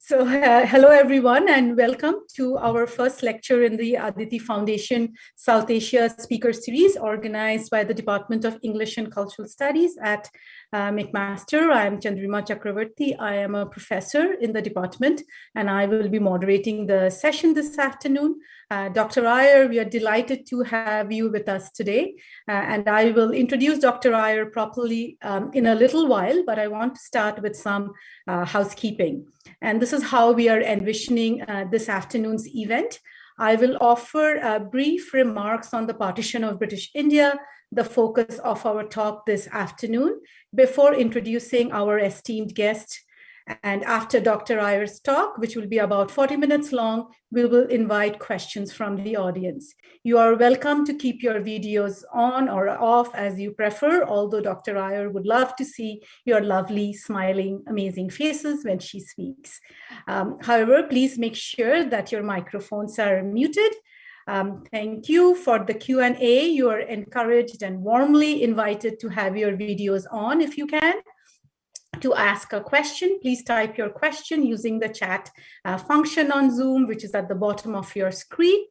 Hello everyone, and welcome to our first lecture in the Aditi Foundation South Asia Speaker Series, organized by the Department of English and Cultural Studies at McMaster. I am Chandrima Chakravarti. I am a professor in the department, and I will be moderating the session this afternoon. Dr. Iyer, we are delighted to have you with us today, and I will introduce Dr. Iyer properly in a little while, but I want to start with some housekeeping. And this is how we are envisioning this afternoon's event. I will offer brief remarks on the partition of British India, the focus of our talk this afternoon, before introducing our esteemed guest. And after Dr. Iyer's talk, which will be about 40 minutes long, we will invite questions from the audience. You are welcome to keep your videos on or off as you prefer, although Dr. Iyer would love to see your lovely, smiling, amazing faces when she speaks. However, please make sure that your microphones are muted. Thank you. For the Q&A, you are encouraged and warmly invited to have your videos on if you can. To ask a question, please type your question using the chat function on Zoom, which is at the bottom of your screen.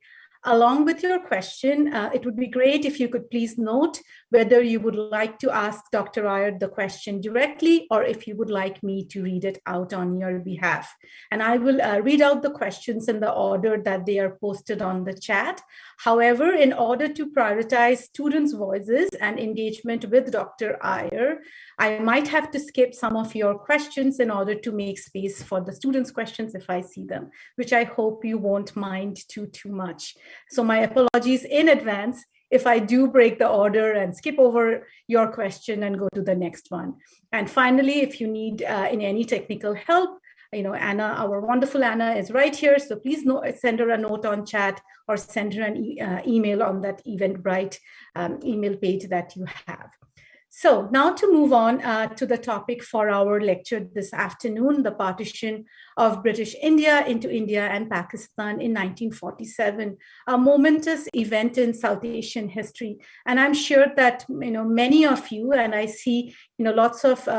Along with your question, it would be great if you could please note whether you would like to ask Dr. Iyer the question directly or if you would like me to read it out on your behalf. And I will read out the questions in the order that they are posted on the chat. However, in order to prioritize students' voices and engagement with Dr. Iyer, I might have to skip some of your questions in order to make space for the students' questions if I see them, which I hope you won't mind too much. So my apologies in advance if I do break the order and skip over your question and go to the next one. And finally, if you need in any technical help, Anna, our wonderful Anna, is right here. So please send her a note on chat or send her an email on that Eventbrite email page that you have. So now to move on to the topic for our lecture this afternoon, the partition of British India into India and Pakistan in 1947, a momentous event in South Asian history. And I'm sure that many of you, and I see lots of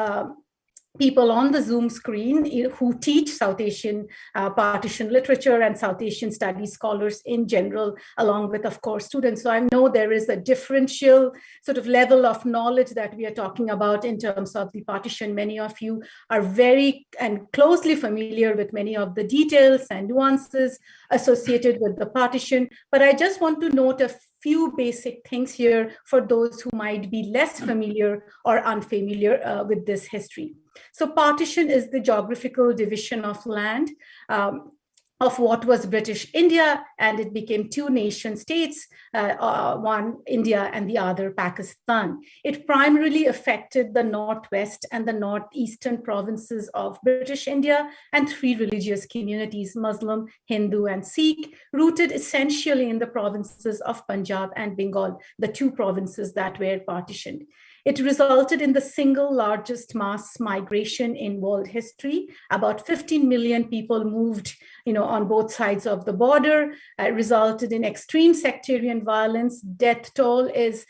people on the Zoom screen who teach South Asian partition literature and South Asian studies scholars in general, along with, of course, students. So I know there is a differential sort of level of knowledge that we are talking about in terms of the partition. Many of you are very and closely familiar with many of the details and nuances associated with the partition. But I just want to note a few basic things here for those who might be less familiar or unfamiliar with this history. So partition is the geographical division of land of what was British India, and it became two nation states, one India and the other Pakistan. It primarily affected the northwest and the northeastern provinces of British India and three religious communities, Muslim, Hindu, and Sikh, rooted essentially in the provinces of Punjab and Bengal, the two provinces that were partitioned. It resulted in the single largest mass migration in world history. About 15 million people moved, on both sides of the border. It resulted in extreme sectarian violence. Death toll is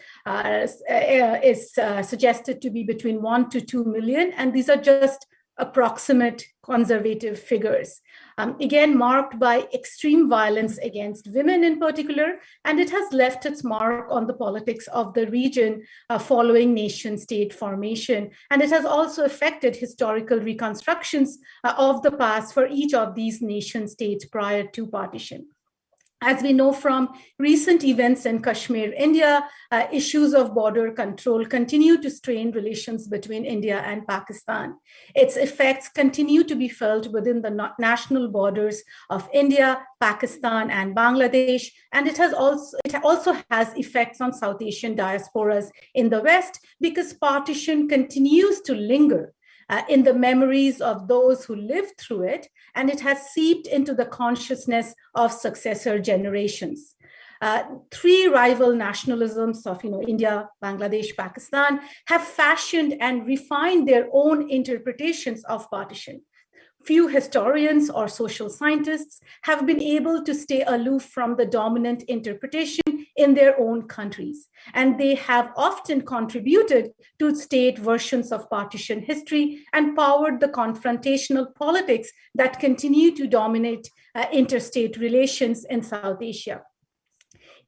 suggested to be between 1 to 2 million, and these are just approximate conservative figures. Again, marked by extreme violence against women in particular, and it has left its mark on the politics of the region following nation-state formation. And it has also affected historical reconstructions of the past for each of these nation-states prior to partition. As we know from recent events in Kashmir, India, issues of border control continue to strain relations between India and Pakistan. Its effects continue to be felt within the national borders of India, Pakistan, and Bangladesh, and it also has effects on South Asian diasporas in the West because partition continues to linger in the memories of those who lived through it, and it has seeped into the consciousness of successor generations. Three rival nationalisms of India, Bangladesh, Pakistan have fashioned and refined their own interpretations of partition. Few historians or social scientists have been able to stay aloof from the dominant interpretation in their own countries, and they have often contributed to state versions of partition history and powered the confrontational politics that continue to dominate interstate relations in South Asia.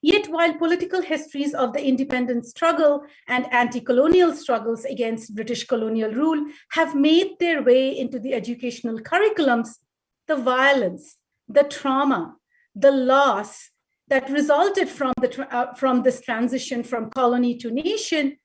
Yet, while political histories of the independence struggle and anti-colonial struggles against British colonial rule have made their way into the educational curriculums, the violence, the trauma, the loss that resulted from this transition from colony to nation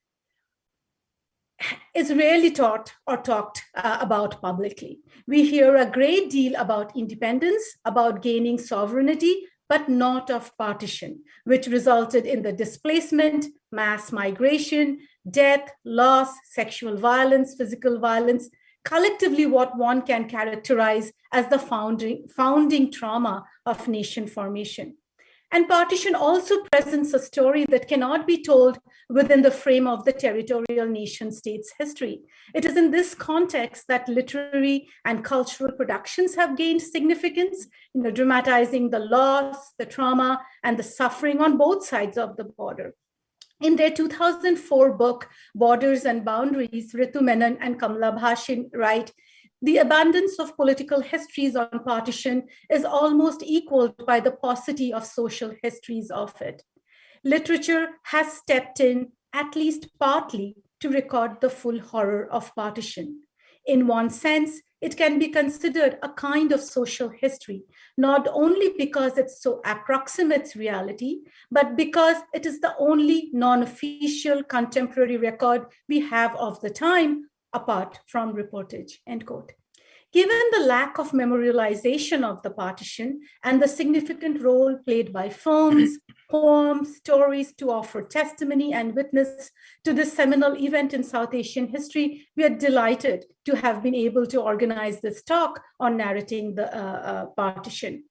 is rarely taught or talked about publicly. We hear a great deal about independence, about gaining sovereignty, but not of partition, which resulted in the displacement, mass migration, death, loss, sexual violence, physical violence, collectively what one can characterize as the founding trauma of nation formation. And partition also presents a story that cannot be told within the frame of the territorial nation state's history. It is in this context that literary and cultural productions have gained significance, dramatizing the loss, the trauma, and the suffering on both sides of the border. In their 2004 book, Borders and Boundaries, Ritu Menon and Kamala Bhashin write, the abundance of political histories on partition is almost equaled by the paucity of social histories of it. Literature has stepped in, at least partly, to record the full horror of partition. In one sense, it can be considered a kind of social history, not only because it so approximates reality, but because it is the only non-official contemporary record we have of the time, apart from reportage, end quote. Given the lack of memorialization of the partition and the significant role played by films, poems, stories to offer testimony and witness to this seminal event in South Asian history, we are delighted to have been able to organize this talk on narrating the partition.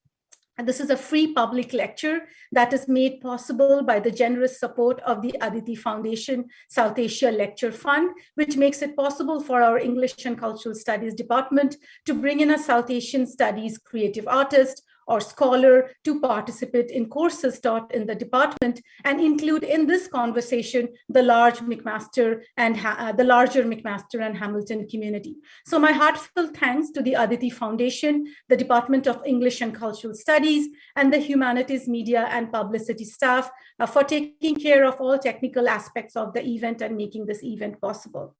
And this is a free public lecture that is made possible by the generous support of the Aditi Foundation South Asia Lecture Fund, which makes it possible for our English and Cultural Studies department to bring in a South Asian Studies creative artist or scholar to participate in courses taught in the department and include in this conversation the larger McMaster and Hamilton community. So my heartfelt thanks to the Aditi Foundation, the Department of English and Cultural Studies, and the Humanities, Media, and Publicity staff for taking care of all technical aspects of the event and making this event possible.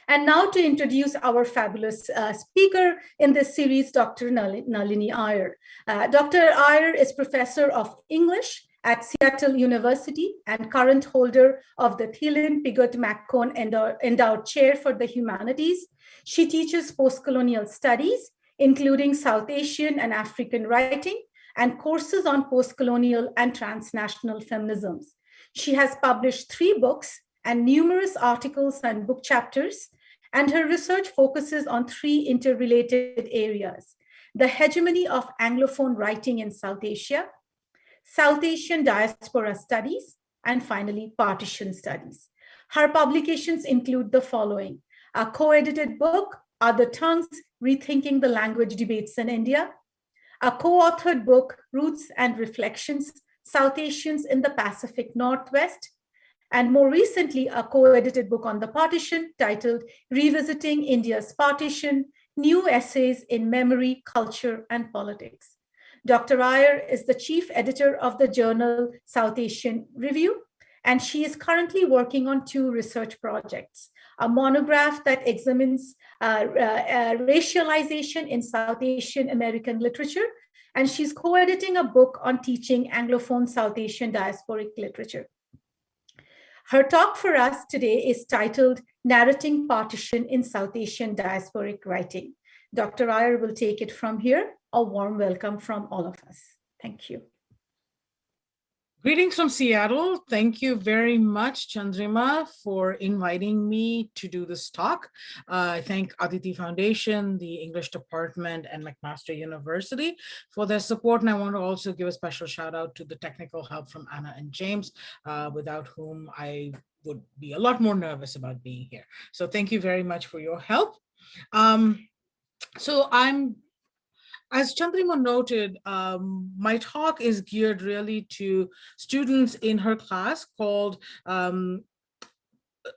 And now to introduce our fabulous speaker in this series, Dr. Nalini Iyer. Dr. Iyer is professor of English at Seattle University and current holder of the Theiline Pigott-McCone Endowed Chair for the Humanities. She teaches postcolonial studies, including South Asian and African writing, and courses on postcolonial and transnational feminisms. She has published 3 books and numerous articles and book chapters, and her research focuses on 3 interrelated areas: the hegemony of Anglophone writing in South Asia, South Asian Diaspora studies, and finally, partition studies. Her publications include the following: a co-edited book, Other Tongues, Rethinking the Language Debates in India, a co-authored book, Roots and Reflections, South Asians in the Pacific Northwest, and more recently, a co-edited book on the partition titled Revisiting India's Partition, New Essays in Memory, Culture, and Politics. Dr. Iyer is the chief editor of the journal South Asian Review, and she is currently working on 2 research projects: a monograph that examines racialization in South Asian American literature, and she's co-editing a book on teaching Anglophone South Asian diasporic literature. Her talk for us today is titled Narrating Partition in South Asian Diasporic Writing. Dr. Iyer will take it from here. A warm welcome from all of us. Thank you. Greetings from Seattle. Thank you very much, Chandrima, for inviting me to do this talk. I thank Aditi Foundation, the English Department, and McMaster University for their support. And I want to also give a special shout out to the technical help from Anna and James, without whom I would be a lot more nervous about being here. So thank you very much for your help. So as Chandrima noted, my talk is geared really to students in her class called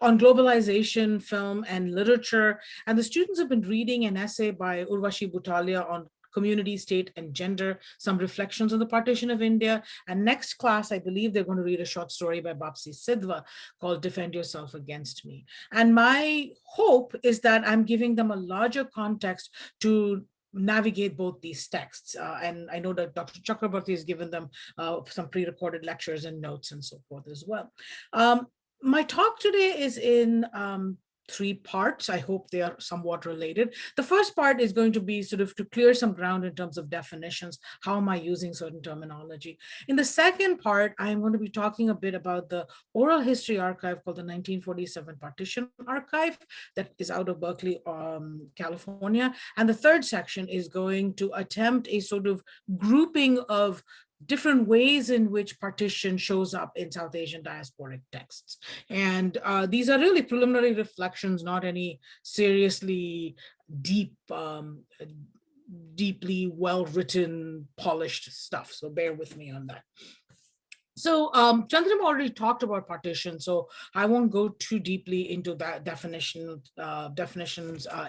on globalization, film, and literature. And the students have been reading an essay by Urvashi Butalia on community, state, and gender, some reflections on the partition of India. And next class, I believe they're going to read a short story by Bapsi Sidhwa called Defend Yourself Against Me. And my hope is that I'm giving them a larger context to navigate both these texts. And I know that Dr. Chakraborty has given them some pre-recorded lectures and notes and so forth as well. My talk today is in three parts. I hope they are somewhat related. The first part is going to be sort of to clear some ground in terms of definitions. How am I using certain terminology? In the second part, I'm going to be talking a bit about the oral history archive called the 1947 Partition Archive that is out of Berkeley, California. And the third section is going to attempt a sort of grouping of different ways in which partition shows up in South Asian diasporic texts. And these are really preliminary reflections, not any seriously deep, deeply well-written, polished stuff. So bear with me on that. So Chandrima already talked about partition, so I won't go too deeply into that definitions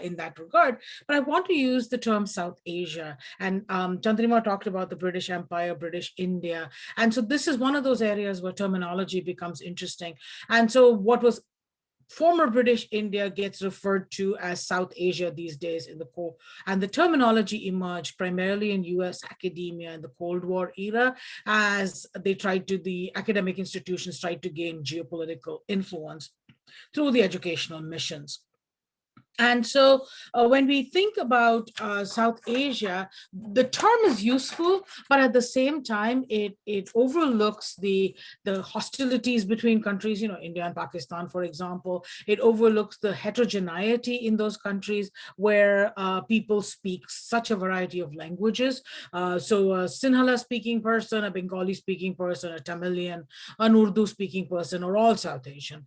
in that regard, but I want to use the term South Asia. And Chandrima talked about the British Empire, British India. And so this is one of those areas where terminology becomes interesting. And so what was former British India gets referred to as South Asia these days in the core, and the terminology emerged primarily in US academia in the Cold War era as the academic institutions tried to gain geopolitical influence through the educational missions. And so when we think about South Asia, the term is useful, but at the same time, it overlooks the hostilities between countries, India and Pakistan, for example. It overlooks the heterogeneity in those countries where people speak such a variety of languages. So a Sinhala speaking person, a Bengali speaking person, a Tamilian, an Urdu speaking person are all South Asian.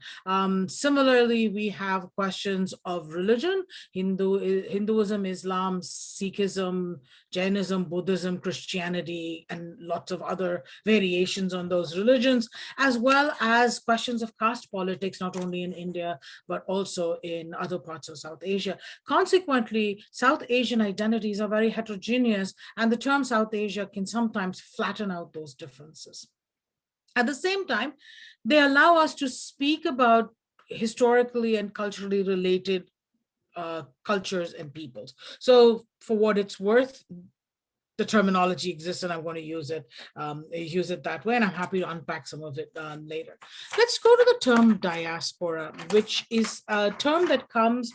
Similarly, we have questions of religion. Hinduism, Islam, Sikhism, Jainism, Buddhism, Christianity, and lots of other variations on those religions, as well as questions of caste politics, not only in India, but also in other parts of South Asia. Consequently, South Asian identities are very heterogeneous, and the term South Asia can sometimes flatten out those differences. At the same time, they allow us to speak about historically and culturally related cultures and peoples. So for what it's worth, the terminology exists and I'm going to use it that way, and I'm happy to unpack some of it later. Let's go to the term diaspora, which is a term that comes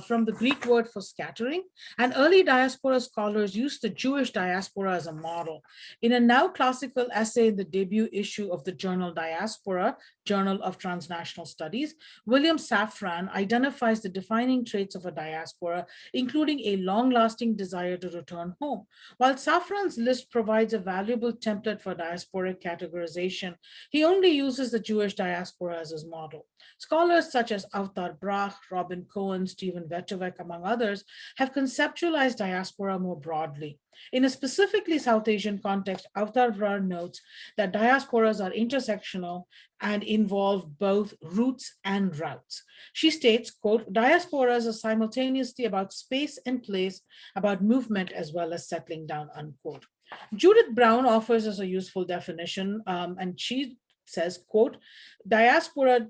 from the Greek word for scattering, and early diaspora scholars used the Jewish diaspora as a model. In a now classical essay in the debut issue of the journal Diaspora, Journal of Transnational Studies, William Safran identifies the defining traits of a diaspora, including a long-lasting desire to return home. While Safran's list provides a valuable template for diasporic categorization, he only uses the Jewish diaspora as his model. Scholars such as Avtar Brach, Robin Cohen, Stephen Vetovec, among others, have conceptualized diaspora more broadly. In a specifically South Asian context, Avtar Brach notes that diasporas are intersectional and involve both roots and routes. She states, quote, diasporas are simultaneously about space and place, about movement as well as settling down, unquote. Judith Brown offers us a useful definition, and she says, quote, diaspora,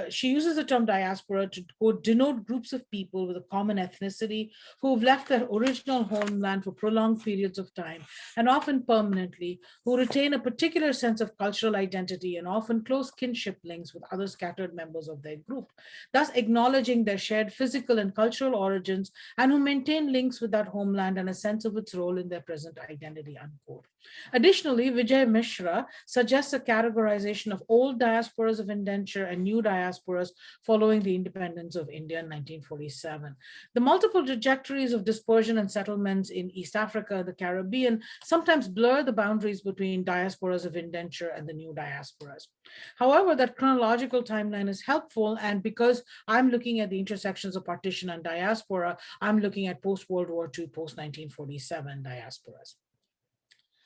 she uses the term diaspora to, quote, denote groups of people with a common ethnicity who have left their original homeland for prolonged periods of time and often permanently, who retain a particular sense of cultural identity and often close kinship links with other scattered members of their group, thus acknowledging their shared physical and cultural origins and who maintain links with that homeland and a sense of its role in their present identity, unquote. Additionally, Vijay Mishra suggests a categorization separation of old diasporas of indenture and new diasporas following the independence of India in 1947. The multiple trajectories of dispersion and settlements in East Africa, the Caribbean, sometimes blur the boundaries between diasporas of indenture and the new diasporas. However, that chronological timeline is helpful, and because I'm looking at the intersections of partition and diaspora, I'm looking at post-World War II, post-1947 diasporas.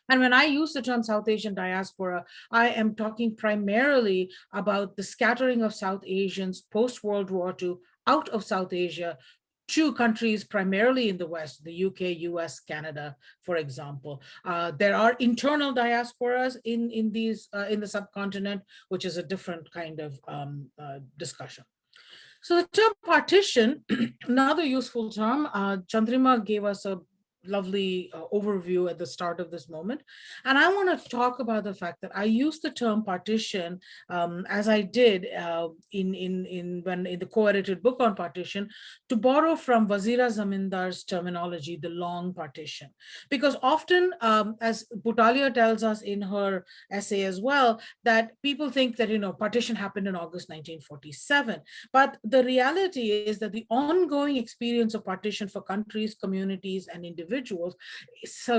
And when I use the term South Asian diaspora, I am talking primarily about the scattering of South Asians post-World War II out of South Asia to countries primarily in the West, the UK, US, Canada, for example. There are internal diasporas in the subcontinent, which is a different kind of discussion. So the term partition, another useful term, Chandrima gave us a lovely overview at the start of this moment. And I want to talk about the fact that I used the term partition as I did in the co-edited book on partition to borrow from Wazira Zamindar's terminology, the long partition. Because often, as Butalia tells us in her essay as well, that people think that, partition happened in August 1947. But the reality is that the ongoing experience of partition for countries, communities, and individuals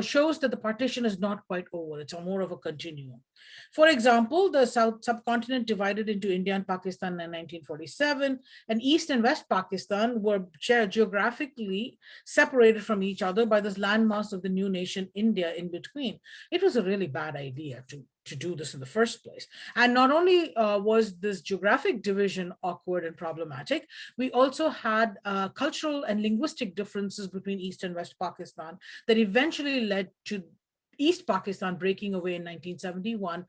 shows that the partition is not quite over. It's more of a continuum. For example, the subcontinent divided into India and Pakistan in 1947, and East and West Pakistan were geographically separated from each other by this landmass of the new nation, India, in between. It was a really bad idea to do this in the first place. And not only was this geographic division awkward and problematic, we also had cultural and linguistic differences between East and West Pakistan that eventually led to East Pakistan breaking away in 1971,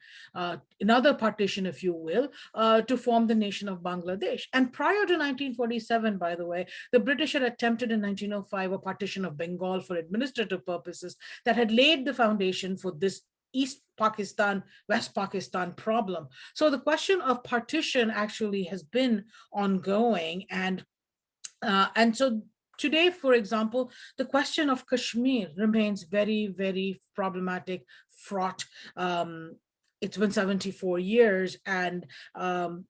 another partition, if you will, to form the nation of Bangladesh. And prior to 1947, by the way, the British had attempted in 1905 a partition of Bengal for administrative purposes that had laid the foundation for this East Pakistan, West Pakistan problem. So the question of partition actually has been ongoing. And so today, for example, the question of Kashmir remains very, very problematic, fraught. It's been 74 years, and the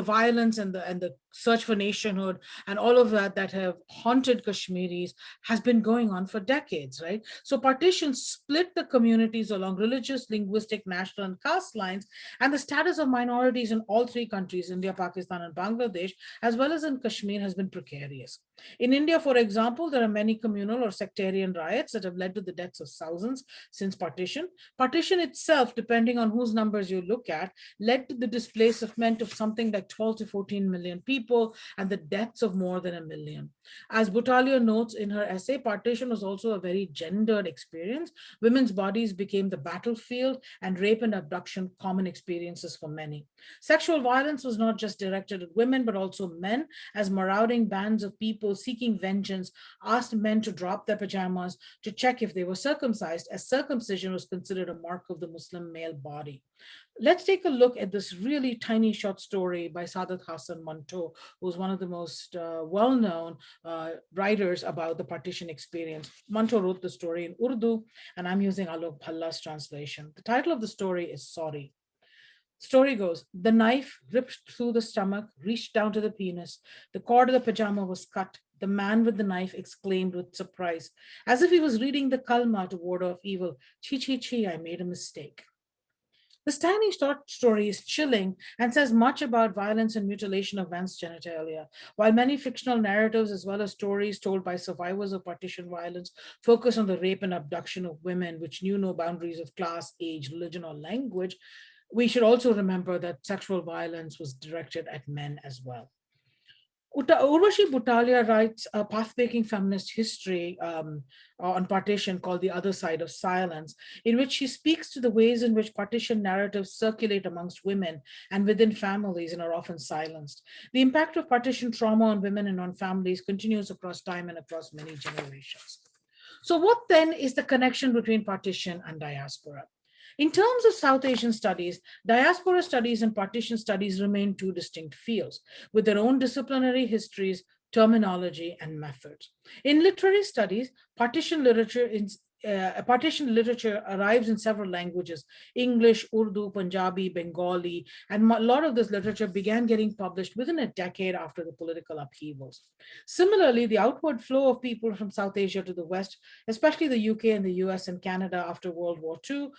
violence and the search for nationhood and all of that have haunted Kashmiris has been going on for decades, right? So partition split the communities along religious, linguistic, national, and caste lines, and the status of minorities in all three countries, India, Pakistan, and Bangladesh, as well as in Kashmir, has been precarious. In India, for example, there are many communal or sectarian riots that have led to the deaths of thousands since partition. Partition itself, depending on whose numbers you look at, led to the displacement of something like 12 to 14 million people and the deaths of more than 1 million. As Butalia notes in her essay, partition was also a very gendered experience. Women's bodies became the battlefield, and rape and abduction common experiences for many. Sexual violence was not just directed at women, but also men, as marauding bands of people seeking vengeance asked men to drop their pajamas to check if they were circumcised, as circumcision was considered a mark of the Muslim male body. Let's take a look at this really tiny short story by Sadhad Hasan Manto, who's one of the most well-known writers about the partition experience. Manto wrote the story in Urdu, and I'm using Alok Bhalla's translation. The title of the story is Sorry. Story goes, the knife ripped through the stomach, reached down to the penis. The cord of the pajama was cut. The man with the knife exclaimed with surprise, as if he was reading the Kalma to ward off evil. Chi, chi, chi, I made a mistake. This tiny short story is chilling and says much about violence and mutilation of men's genitalia. While many fictional narratives, as well as stories told by survivors of partition violence, focus on the rape and abduction of women, which knew no boundaries of class, age, religion, or language, we should also remember that sexual violence was directed at men as well. Urvashi Butalia writes a path-breaking feminist history on partition called The Other Side of Silence, in which she speaks to the ways in which partition narratives circulate amongst women and within families and are often silenced. The impact of partition trauma on women and on families continues across time and across many generations. So what then is the connection between partition and diaspora? In terms of South Asian studies, diaspora studies and partition studies remain two distinct fields with their own disciplinary histories, terminology, and methods. In literary studies, partition literature partition literature arrives in several languages: English, Urdu, Punjabi, Bengali, and a lot of this literature began getting published within a decade after the political upheavals. Similarly, the outward flow of people from South Asia to the West, especially the UK and the US and Canada after World War II,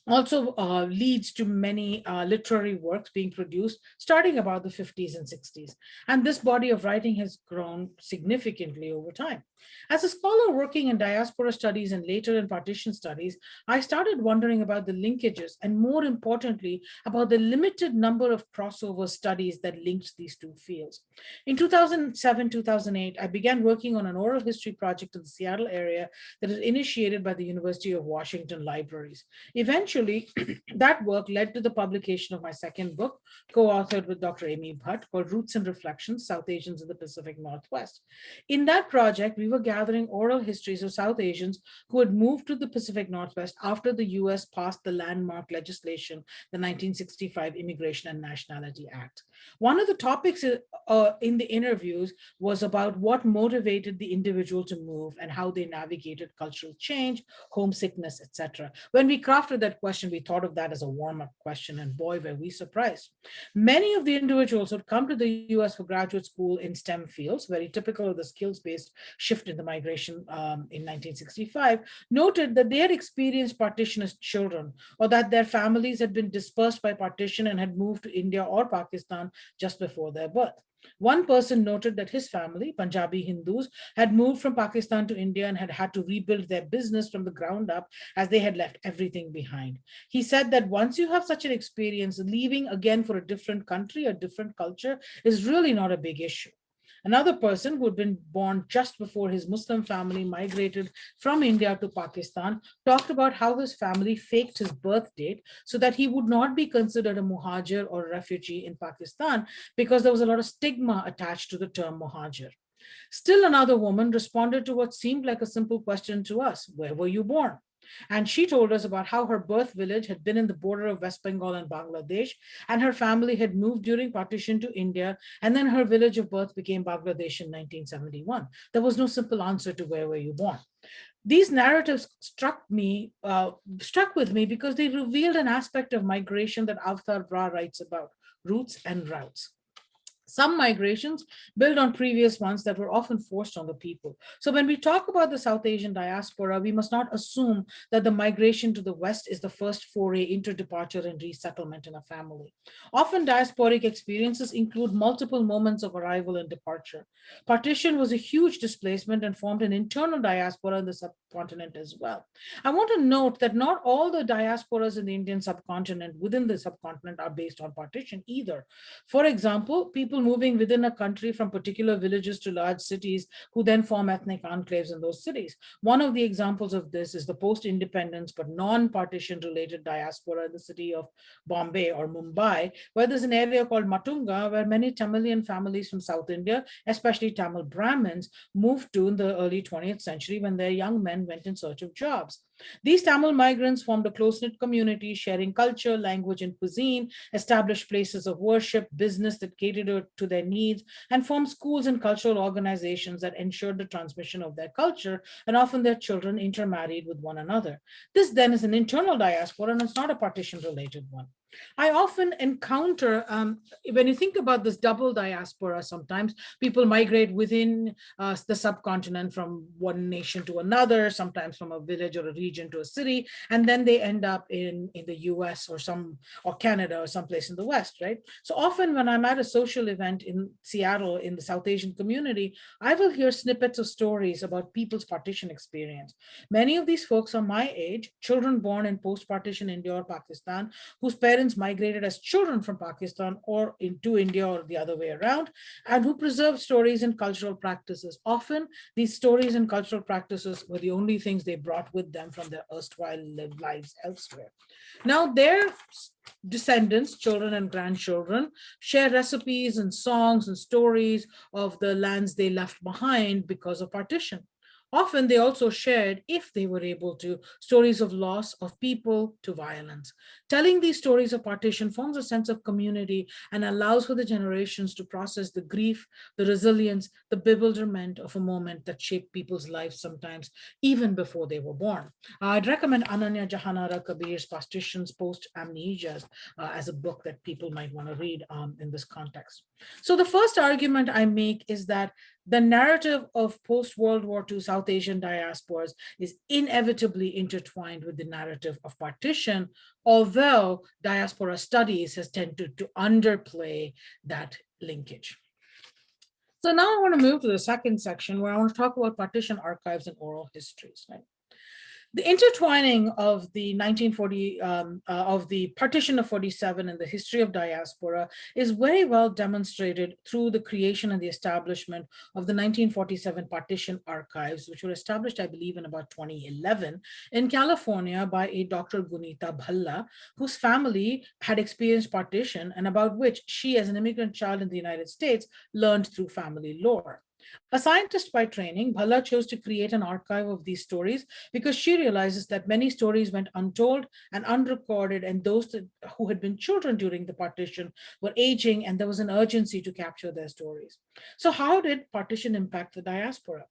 also leads to many literary works being produced starting about the 50s and 60s. And this body of writing has grown significantly over time. As a scholar working in diaspora studies and later in partition studies, I started wondering about the linkages and, more importantly, about the limited number of crossover studies that linked these two fields. In 2007-2008, I began working on an oral history project in the Seattle area that was initiated by the University of Washington Libraries. Eventually, that work led to the publication of my second book, co-authored with Dr. Amy Bhatt, called Roots and Reflections, South Asians in the Pacific Northwest. In that project, we were gathering oral histories of South Asians who had moved to the Pacific Northwest after the US passed the landmark legislation, the 1965 Immigration and Nationality Act. One of the topics in the interviews was about what motivated the individual to move and how they navigated cultural change, homesickness, etc. When we crafted that question, we thought of that as a warm-up question, and boy, were we surprised. Many of the individuals who had come to the US for graduate school in STEM fields, very typical of the skills-based shift in the migration in 1965, noted that they had experienced partition as children, or that their families had been dispersed by partition and had moved to India or Pakistan just before their birth. One person noted that his family, Punjabi Hindus, had moved from Pakistan to India and had had to rebuild their business from the ground up as they had left everything behind. He said that once you have such an experience, leaving again for a different country, a different culture, is really not a big issue. Another person who had been born just before his Muslim family migrated from India to Pakistan talked about how his family faked his birth date so that he would not be considered a muhajir or a refugee in Pakistan, because there was a lot of stigma attached to the term muhajir. Still another woman responded to what seemed like a simple question to us: where were you born? And she told us about how her birth village had been in the border of West Bengal and Bangladesh, and her family had moved during partition to India, and then her village of birth became Bangladesh in 1971. There was no simple answer to where were you born. These narratives struck with me because they revealed an aspect of migration that Avtar Bra writes about: roots and routes. Some migrations build on previous ones that were often forced on the people. So when we talk about the South Asian diaspora, we must not assume that the migration to the West is the first foray into departure and resettlement in a family. Often diasporic experiences include multiple moments of arrival and departure. Partition was a huge displacement and formed an internal diaspora in the subcontinent as well. I want to note that not all the diasporas in the Indian subcontinent within the subcontinent are based on partition either. For example, people moving within a country from particular villages to large cities who then form ethnic enclaves in those cities. One of the examples of this is the post-independence but non-partition related diaspora in the city of Bombay or Mumbai, where there's an area called Matunga where many Tamilian families from South India, especially Tamil Brahmins, moved to in the early 20th century when their young men went in search of jobs. These Tamil migrants formed a close-knit community, sharing culture, language, and cuisine, established places of worship, business that catered to their needs, and formed schools and cultural organizations that ensured the transmission of their culture, and often their children intermarried with one another. This then is an internal diaspora, and it's not a partition-related one. I often encounter, when you think about this double diaspora, sometimes people migrate within the subcontinent from one nation to another, sometimes from a village or a region to a city, and then they end up in the US or Canada or someplace in the West, right? So often when I'm at a social event in Seattle in the South Asian community, I will hear snippets of stories about people's partition experience. Many of these folks are my age, children born in post-partition India or Pakistan, whose parents migrated as children from Pakistan or into India or the other way around, and who preserved stories and cultural practices. Often, these stories and cultural practices were the only things they brought with them from their erstwhile lived lives elsewhere. Now, their descendants, children and grandchildren, share recipes and songs and stories of the lands they left behind because of partition. Often they also shared, if they were able to, stories of loss of people to violence. Telling these stories of partition forms a sense of community and allows for the generations to process the grief, the resilience, the bewilderment of a moment that shaped people's lives sometimes even before they were born. I'd recommend Ananya Jahanara Kabir's Partitions Post Amnesias as a book that people might want to read in this context. So the first argument I make is that the narrative of post-World War II South Asian diasporas is inevitably intertwined with the narrative of partition, although diaspora studies has tended to underplay that linkage. So now I want to move to the second section where I want to talk about partition archives and oral histories. Right? The intertwining of the 1940 of the partition of 47 and the history of diaspora is very well demonstrated through the creation and the establishment of the 1947 partition archives, which were established, I believe, in about 2011 in California by a Dr. Gunita Bhalla, whose family had experienced partition and about which she, as an immigrant child in the United States, learned through family lore. A scientist by training, Bhalla chose to create an archive of these stories because she realizes that many stories went untold and unrecorded, and those who had been children during the partition were aging, and there was an urgency to capture their stories. So how did partition impact the diaspora?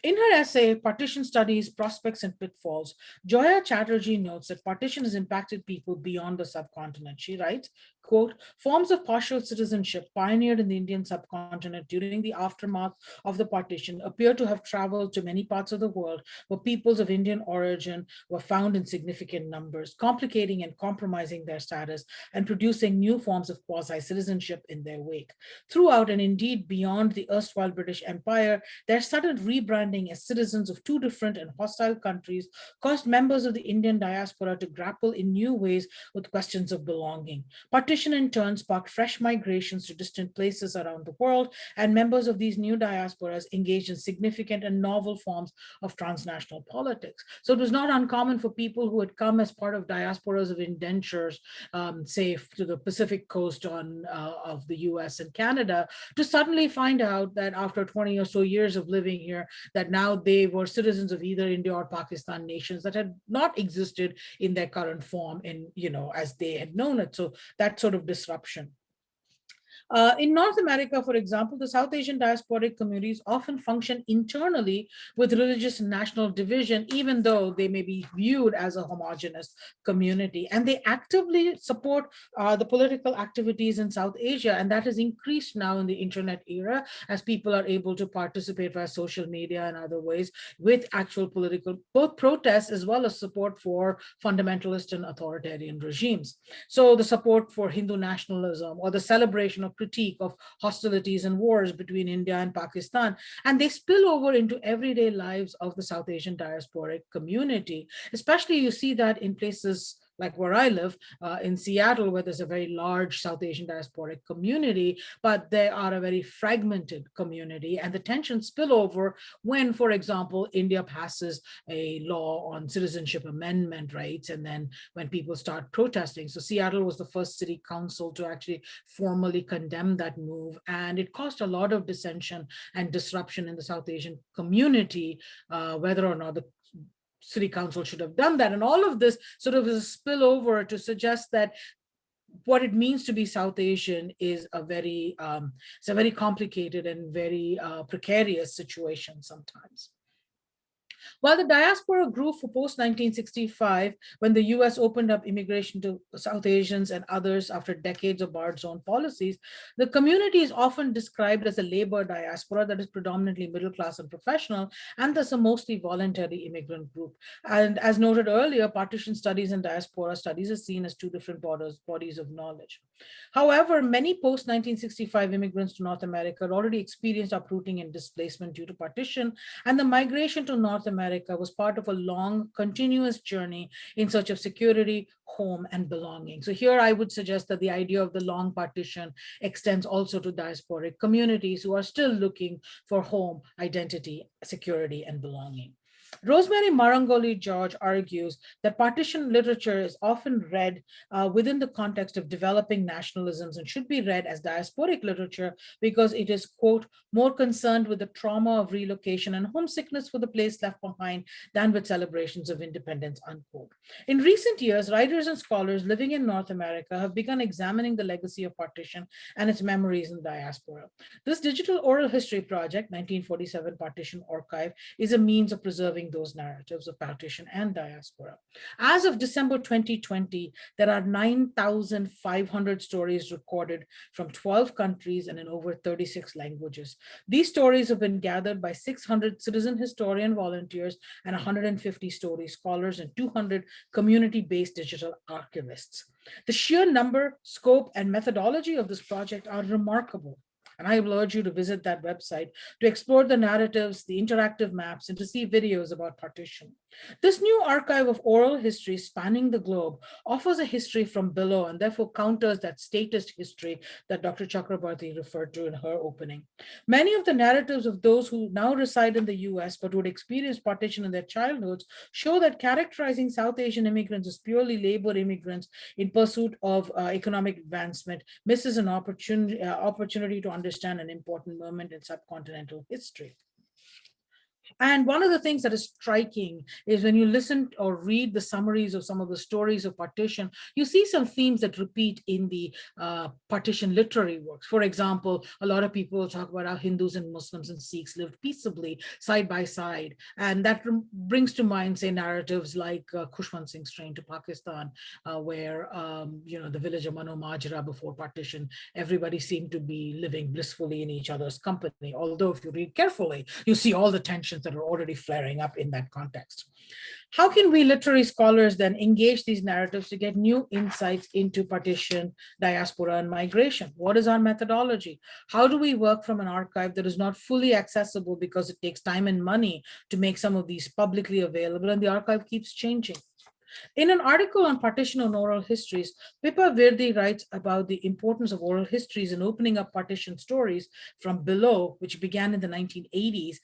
In her essay, Partition Studies, Prospects and Pitfalls, Joya Chatterjee notes that partition has impacted people beyond the subcontinent. She writes, quote, forms of partial citizenship pioneered in the Indian subcontinent during the aftermath of the partition appear to have traveled to many parts of the world where peoples of Indian origin were found in significant numbers, complicating and compromising their status and producing new forms of quasi-citizenship in their wake. Throughout and indeed beyond the erstwhile British Empire, their sudden rebranding as citizens of two different and hostile countries caused members of the Indian diaspora to grapple in new ways with questions of belonging. Partition in turn sparked fresh migrations to distant places around the world, and members of these new diasporas engaged in significant and novel forms of transnational politics. So it was not uncommon for people who had come as part of diasporas of indentures, say to the Pacific coast of the US and Canada, to suddenly find out that after 20 or so years of living here, that now they were citizens of either India or Pakistan, nations that had not existed in their current form as they had known it. So that sort of disruption. In North America, for example, the South Asian diasporic communities often function internally with religious and national division, even though they may be viewed as a homogenous community. And they actively support the political activities in South Asia. And that has increased now in the internet era as people are able to participate via social media and other ways with actual political, both protests as well as support for fundamentalist and authoritarian regimes. So the support for Hindu nationalism or the celebration of critique of hostilities and wars between India and Pakistan, and they spill over into everyday lives of the South Asian diasporic community. Especially you see that in places like where I live, in Seattle, where there's a very large South Asian diasporic community, but they are a very fragmented community, and the tensions spill over when, for example, India passes a law on citizenship amendment rights, and then when people start protesting. So Seattle was the first city council to actually formally condemn that move, and it caused a lot of dissension and disruption in the South Asian community, whether or not the city council should have done that. And all of this sort of is a spillover to suggest that what it means to be South Asian is it's a very complicated and very precarious situation sometimes. While the diaspora grew for post-1965, when the US opened up immigration to South Asians and others after decades of barred zone policies, the community is often described as a labor diaspora that is predominantly middle class and professional, and thus a mostly voluntary immigrant group. And as noted earlier, partition studies and diaspora studies are seen as two different bodies of knowledge. However, many post-1965 immigrants to North America had already experienced uprooting and displacement due to partition, and the migration to North America was part of a long, continuous journey in search of security, home, and belonging. So here I would suggest that the idea of the long partition extends also to diasporic communities who are still looking for home, identity, security, and belonging. Rosemary Marangoli George argues that partition literature is often read within the context of developing nationalisms and should be read as diasporic literature because it is, quote, more concerned with the trauma of relocation and homesickness for the place left behind than with celebrations of independence, unquote. In recent years, writers and scholars living in North America have begun examining the legacy of partition and its memories in the diaspora. This digital oral history project, 1947 Partition Archive, is a means of preserving those narratives of partition and diaspora. As of December 2020, there are 9,500 stories recorded from 12 countries and in over 36 languages. These stories have been gathered by 600 citizen historian volunteers and 150 story scholars and 200 community-based digital archivists. The sheer number, scope, and methodology of this project are remarkable. And I will urge you to visit that website to explore the narratives, the interactive maps, and to see videos about partition. This new archive of oral history spanning the globe offers a history from below and therefore counters that statist history that Dr. Chakrabarty referred to in her opening. Many of the narratives of those who now reside in the US but would experience partition in their childhoods show that characterizing South Asian immigrants as purely labor immigrants in pursuit of economic advancement misses an opportunity to understand an important moment in subcontinental history. And one of the things that is striking is when you listen or read the summaries of some of the stories of partition, you see some themes that repeat in the partition literary works. For example, a lot of people talk about how Hindus and Muslims and Sikhs lived peaceably side by side. And that brings to mind, say, narratives like Khushwant Singh's Train to Pakistan, where, the village of Mano Majra before partition, everybody seemed to be living blissfully in each other's company. Although if you read carefully, you see all the tensions that are already flaring up in that context. How can we literary scholars then engage these narratives to get new insights into partition, diaspora, and migration? What is our methodology? How do we work from an archive that is not fully accessible because it takes time and money to make some of these publicly available, and the archive keeps changing? In an article on partition and oral histories, Pippa Virdi writes about the importance of oral histories in opening up partition stories from below, which began in the 1980s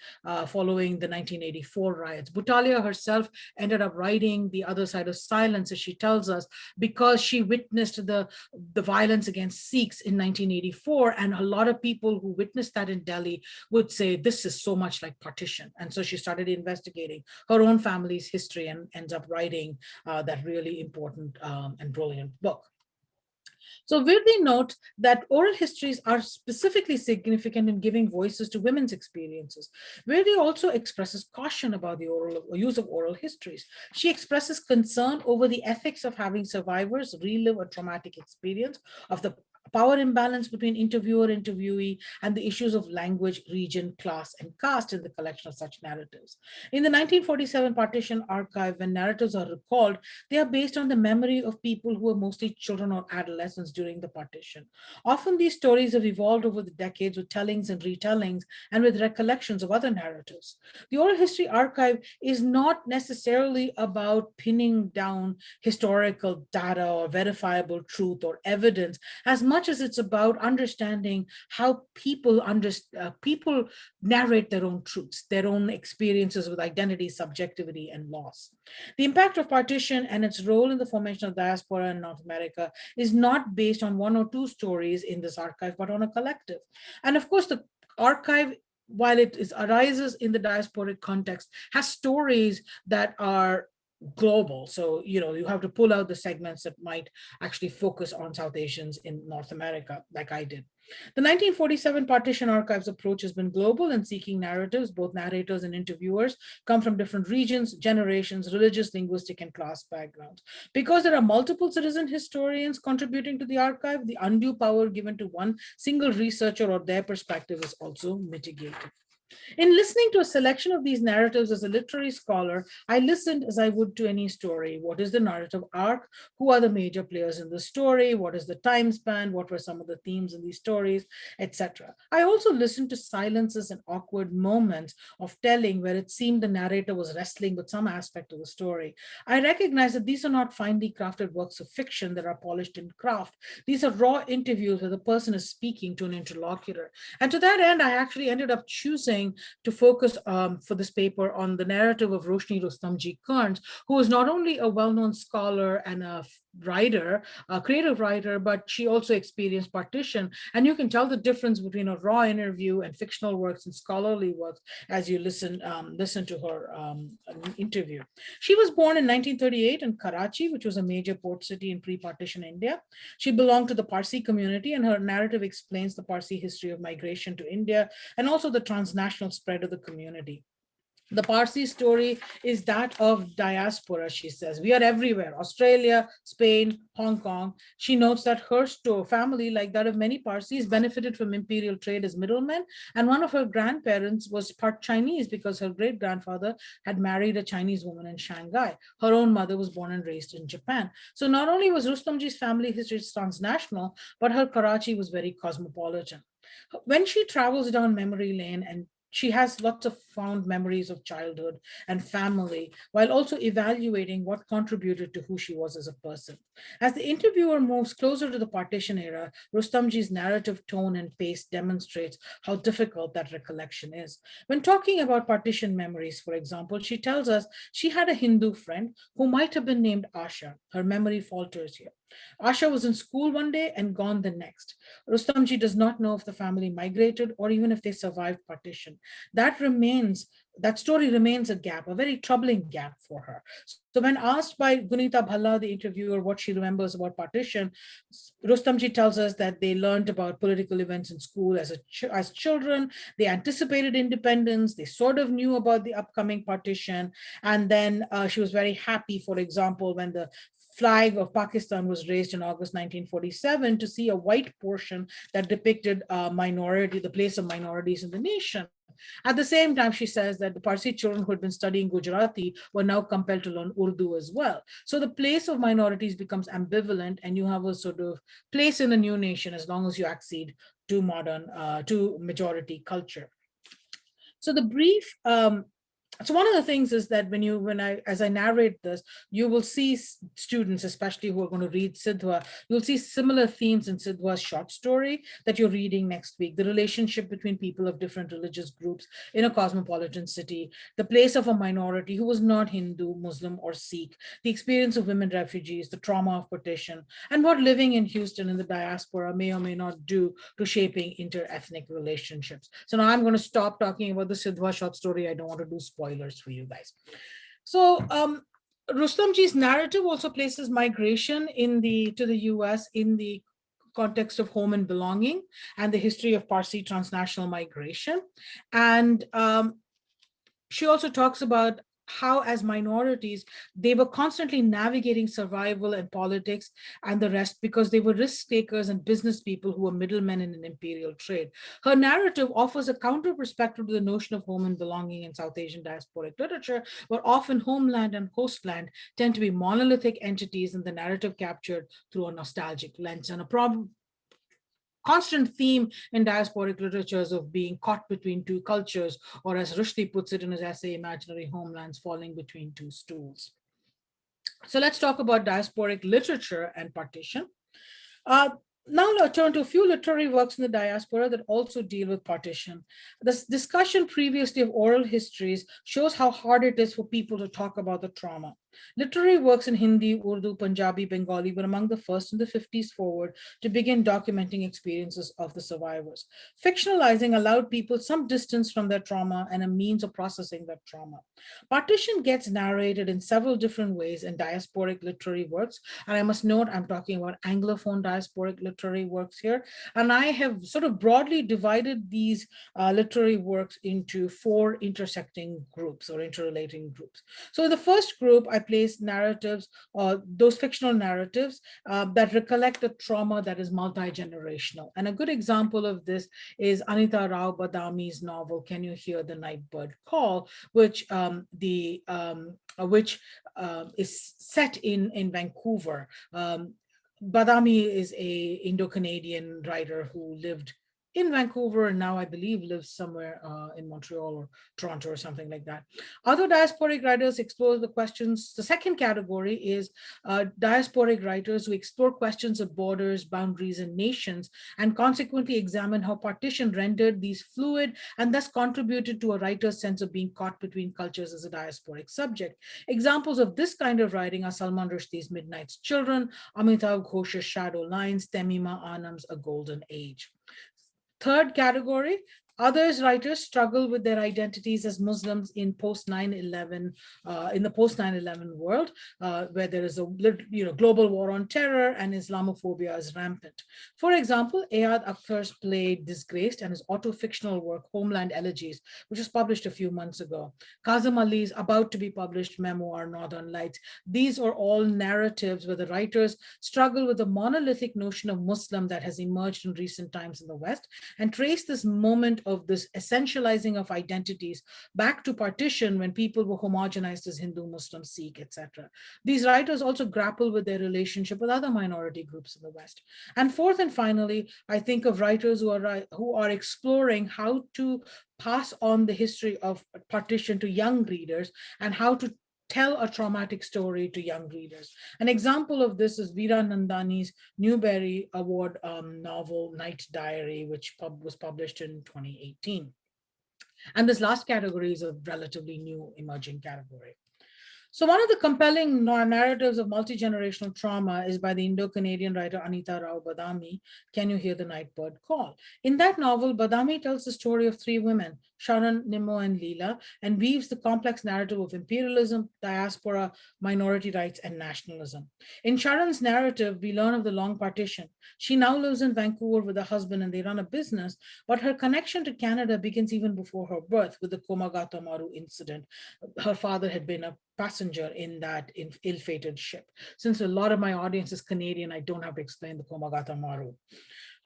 following the 1984 riots. Butalia herself ended up writing The Other Side of Silence, as she tells us, because she witnessed the violence against Sikhs in 1984, and a lot of people who witnessed that in Delhi would say, this is so much like partition. And so she started investigating her own family's history and ends up writing that really important and brilliant book. So Virdi notes that oral histories are specifically significant in giving voices to women's experiences. Virdi also expresses caution about the use of oral histories. She expresses concern over the ethics of having survivors relive a traumatic experience, of the power imbalance between interviewer, interviewee, and the issues of language, region, class, and caste in the collection of such narratives. In the 1947 Partition Archive, when narratives are recalled, they are based on the memory of people who were mostly children or adolescents during the partition. Often these stories have evolved over the decades with tellings and retellings and with recollections of other narratives. The Oral History Archive is not necessarily about pinning down historical data or verifiable truth or evidence as much as it's about understanding how people narrate their own truths, their own experiences with identity, subjectivity, and loss. The impact of partition and its role in the formation of diaspora in North America is not based on one or two stories in this archive, but on a collective. And of course, the archive, while arises in the diasporic context, has stories that are global. So, you have to pull out the segments that might actually focus on South Asians in North America, like I did. The 1947 Partition Archives approach has been global in seeking narratives. Both narrators and interviewers come from different regions, generations, religious, linguistic, and class backgrounds. Because there are multiple citizen historians contributing to the archive, the undue power given to one single researcher or their perspective is also mitigated. In listening to a selection of these narratives as a literary scholar, I listened as I would to any story. What is the narrative arc? Who are the major players in the story? What is the time span? What were some of the themes in these stories, etc. I also listened to silences and awkward moments of telling where it seemed the narrator was wrestling with some aspect of the story. I recognize that these are not finely crafted works of fiction that are polished in craft. These are raw interviews where the person is speaking to an interlocutor. And to that end, I actually ended up choosing choosing to focus for this paper on the narrative of Roshni Rustamji Kearns, who is not only a well-known scholar and a writer, a creative writer, but she also experienced partition. And you can tell the difference between a raw interview and fictional works and scholarly works as you listen to her interview. She was born in 1938 in Karachi, which was a major port city in pre-partition India. She belonged to the Parsi community, and her narrative explains the Parsi history of migration to India and also the transnational spread of the community. The Parsi story is that of diaspora, she says. We are everywhere, Australia, Spain, Hong Kong. She notes that her family, like that of many Parsis, benefited from imperial trade as middlemen. And one of her grandparents was part Chinese because her great-grandfather had married a Chinese woman in Shanghai. Her own mother was born and raised in Japan. So not only was Rustamji's family history transnational, but her Karachi was very cosmopolitan. When she travels down memory lane, and she has lots of fond memories of childhood and family, while also evaluating what contributed to who she was as a person. As the interviewer moves closer to the partition era, Rustamji's narrative tone and pace demonstrates how difficult that recollection is. When talking about partition memories, for example, she tells us she had a Hindu friend who might have been named Asha. Her memory falters here. Asha was in school one day and gone the next. Rustamji does not know if the family migrated or even if they survived partition. That story remains a gap, a very troubling gap for her. So when asked by Gunita Bhalla, the interviewer, what she remembers about partition, Rustamji tells us that they learned about political events in school as children. They anticipated independence. They sort of knew about the upcoming partition. And then she was very happy, for example, when the flag of Pakistan was raised in August 1947 to see a white portion that depicted the place of minorities in the nation. At the same time, she says that the Parsi children who had been studying Gujarati were now compelled to learn Urdu as well. So the place of minorities becomes ambivalent, and you have a sort of place in a new nation as long as you accede to to majority culture. So the brief so one of the things is that as I narrate this, you will see students, especially who are going to read Sidhwa, you'll see similar themes in Sidhwa's short story that you're reading next week: the relationship between people of different religious groups in a cosmopolitan city, the place of a minority who was not Hindu, Muslim, or Sikh, the experience of women refugees, the trauma of partition, and what living in Houston in the diaspora may or may not do to shaping inter-ethnic relationships. So now I'm going to stop talking about the Sidhwa short story. I don't want to do spoilers for you guys. So Rustamji's narrative also places migration to the US in the context of home and belonging and the history of Parsi transnational migration. And she also talks about how, as minorities, they were constantly navigating survival and politics and the rest because they were risk takers and business people who were middlemen in an imperial trade. Her narrative offers a counter perspective to the notion of home and belonging in South Asian diasporic literature, where often homeland and hostland tend to be monolithic entities and the narrative captured through a nostalgic lens. And a constant theme in diasporic literatures of being caught between two cultures, or as Rushdie puts it in his essay, Imaginary Homelands, falling between two stools. So let's talk about diasporic literature and partition. Now I'll turn to a few literary works in the diaspora that also deal with partition. This discussion previously of oral histories shows how hard it is for people to talk about the trauma. Literary works in Hindi, Urdu, Punjabi, Bengali were among the first in the 50s forward to begin documenting experiences of the survivors. Fictionalizing allowed people some distance from their trauma and a means of processing that trauma. Partition gets narrated in several different ways in diasporic literary works, and I must note I'm talking about Anglophone diasporic literary works here, and I have sort of broadly divided these literary works into four intersecting groups or interrelating groups. So in the first group, I place narratives, those fictional narratives that recollect a trauma that is multi-generational. And a good example of this is Anita Rau Badami's novel, Can You Hear the Nightbird Call, which is set in Vancouver. Badami is a Indo-Canadian writer who lived in Vancouver, and now I believe lives somewhere in Montreal or Toronto or something like that. Other diasporic writers explore the questions. The second category is diasporic writers who explore questions of borders, boundaries, and nations, and consequently examine how partition rendered these fluid and thus contributed to a writer's sense of being caught between cultures as a diasporic subject. Examples of this kind of writing are Salman Rushdie's Midnight's Children, Amitav Ghosh's Shadow Lines, Temima Anam's A Golden Age. Third category, others writers struggle with their identities as Muslims in post 9/11, in the post 9/11 world, where there is a global war on terror and Islamophobia is rampant. For example, Ayad Akhtar's play Disgraced and his auto-fictional work Homeland Elegies, which was published a few months ago. Kazim Ali's about to be published memoir Northern Lights. These are all narratives where the writers struggle with the monolithic notion of Muslim that has emerged in recent times in the West, and trace this moment of this essentializing of identities back to partition when people were homogenized as Hindu, Muslim, Sikh, etc. These writers also grapple with their relationship with other minority groups in the West. And fourth and finally, I think of writers who are exploring how to pass on the history of partition to young readers and how to tell a traumatic story to young readers. An example of this is Veera Nandani's Newbery Award novel, Night Diary, which was published in 2018. And this last category is a relatively new emerging category. So one of the compelling narratives of multi-generational trauma is by the Indo-Canadian writer Anita Rau Badami, Can You Hear the Nightbird Call? In that novel, Badami tells the story of three women, Sharan, Nimmo, and Leela, and weaves the complex narrative of imperialism, diaspora, minority rights, and nationalism. In Sharan's narrative, we learn of the long partition. She now lives in Vancouver with her husband and they run a business, but her connection to Canada begins even before her birth with the Komagata Maru incident. Her father had been a passenger in that ill-fated ship. Since a lot of my audience is Canadian, I don't have to explain the Komagata Maru.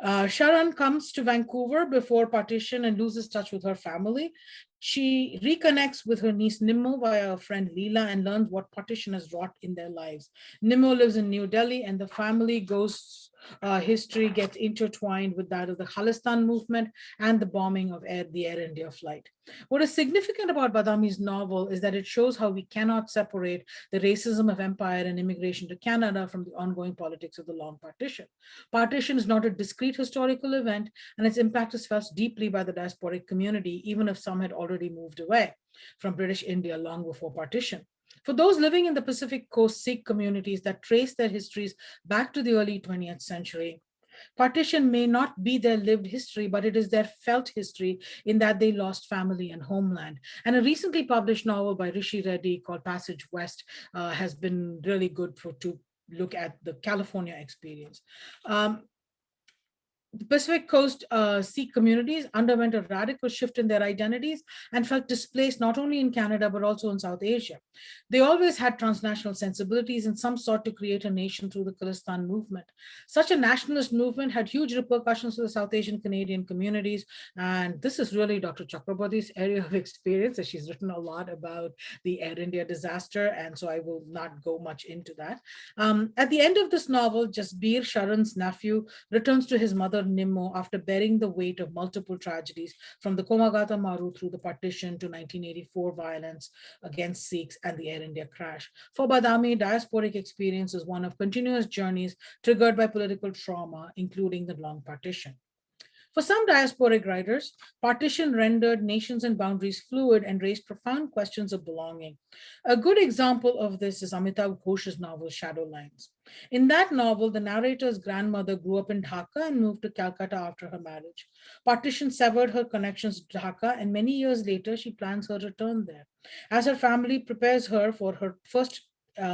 Sharan comes to Vancouver before partition and loses touch with her family. She reconnects with her niece Nimmo via her friend Leela and learns what partition has wrought in their lives. Nimmo lives in New Delhi and the family history gets intertwined with that of the Khalistan movement and the bombing of the Air India flight. What is significant about Badami's novel is that it shows how we cannot separate the racism of empire and immigration to Canada from the ongoing politics of the long partition. Partition is not a discrete historical event, and its impact is felt deeply by the diasporic community, even if some had already moved away from British India long before partition. For those living in the Pacific Coast Sikh communities that trace their histories back to the early 20th century, partition may not be their lived history, but it is their felt history in that they lost family and homeland. And a recently published novel by Rishi Reddy called Passage West has been really good to look at the California experience. The Pacific Coast Sikh communities underwent a radical shift in their identities and felt displaced not only in Canada, but also in South Asia. They always had transnational sensibilities and some sought to create a nation through the Khalistan movement. Such a nationalist movement had huge repercussions for the South Asian Canadian communities. And this is really Dr. Chakraborty's area of experience, as she's written a lot about the Air India disaster. And so I will not go much into that. At the end of this novel, Jasbir, Sharan's nephew, returns to his mother Nimmo after bearing the weight of multiple tragedies from the Komagata Maru through the partition to 1984 violence against Sikhs and the Air India crash. For Badami, diasporic experience is one of continuous journeys triggered by political trauma, including the long partition. For some diasporic writers, partition rendered nations and boundaries fluid and raised profound questions of belonging. A good example of this is Amitav Ghosh's novel, Shadow Lines. In that novel, the narrator's grandmother grew up in Dhaka and moved to Calcutta after her marriage. Partition severed her connections to Dhaka, and many years later, she plans her return there. As her family prepares her for her first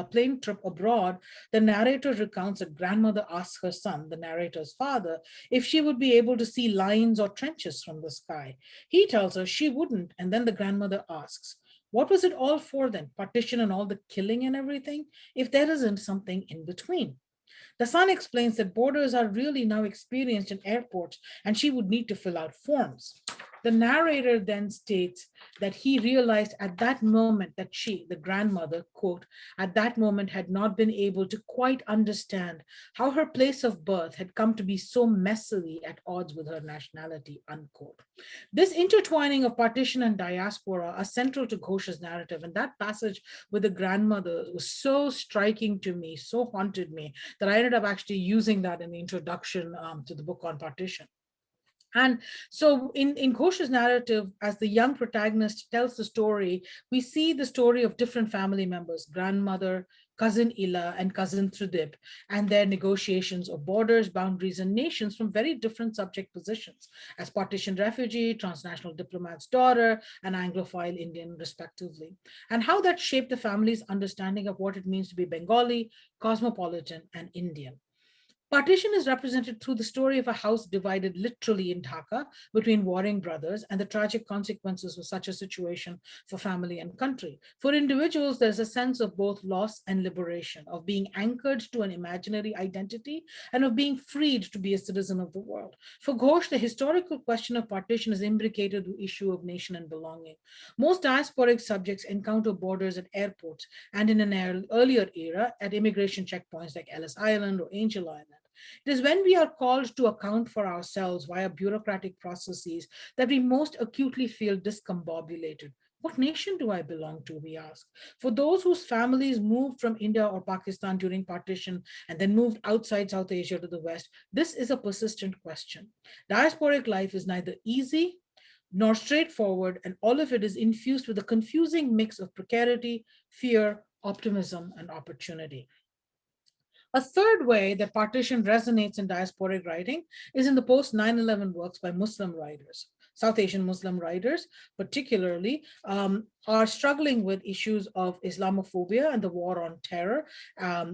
plane trip abroad, the narrator recounts that grandmother asks her son, the narrator's father, if she would be able to see lines or trenches from the sky. He tells her she wouldn't, and then the grandmother asks, what was it all for then? Partition and all the killing and everything? If there isn't something in between. The son explains that borders are really now experienced in airports and she would need to fill out forms. The narrator then states that he realized at that moment that she, the grandmother, quote, at that moment had not been able to quite understand how her place of birth had come to be so messily at odds with her nationality, unquote. This intertwining of partition and diaspora are central to Ghosh's narrative, and that passage with the grandmother was so striking to me, so haunted me, that I ended up actually using that in the introduction to the book on partition. And so in Ghosh's narrative, as the young protagonist tells the story, we see the story of different family members, grandmother, cousin Ila, and cousin Tridib, and their negotiations of borders, boundaries, and nations from very different subject positions, as partitioned refugee, transnational diplomat's daughter, and Anglophile Indian, respectively, and how that shaped the family's understanding of what it means to be Bengali, cosmopolitan, and Indian. Partition is represented through the story of a house divided literally in Dhaka between warring brothers and the tragic consequences of such a situation for family and country. For individuals, there's a sense of both loss and liberation, of being anchored to an imaginary identity and of being freed to be a citizen of the world. For Ghosh, the historical question of partition is imbricated with the issue of nation and belonging. Most diasporic subjects encounter borders at airports and in an earlier era at immigration checkpoints like Ellis Island or Angel Island. It is when we are called to account for ourselves via bureaucratic processes that we most acutely feel discombobulated. What nation do I belong to, we ask? For those whose families moved from India or Pakistan during partition and then moved outside South Asia to the West, this is a persistent question. Diasporic life is neither easy nor straightforward, and all of it is infused with a confusing mix of precarity, fear, optimism, and opportunity. A third way that partition resonates in diasporic writing is in the post 9/11 works by Muslim writers. South Asian Muslim writers, particularly, are struggling with issues of Islamophobia and the war on terror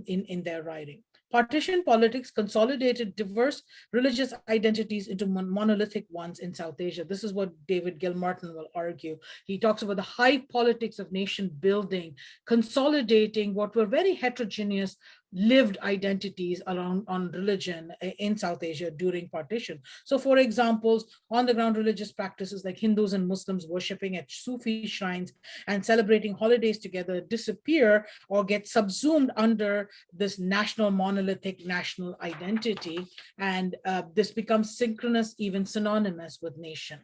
in their writing. Partition politics consolidated diverse religious identities into monolithic ones in South Asia. This is what David Gilmartin will argue. He talks about the high politics of nation building, consolidating what were very heterogeneous lived identities around on religion in South Asia during partition. So for examples, on the ground religious practices like Hindus and Muslims worshiping at Sufi shrines and celebrating holidays together disappear or get subsumed under this national monolithic national identity. And this becomes synchronous, even synonymous with nation.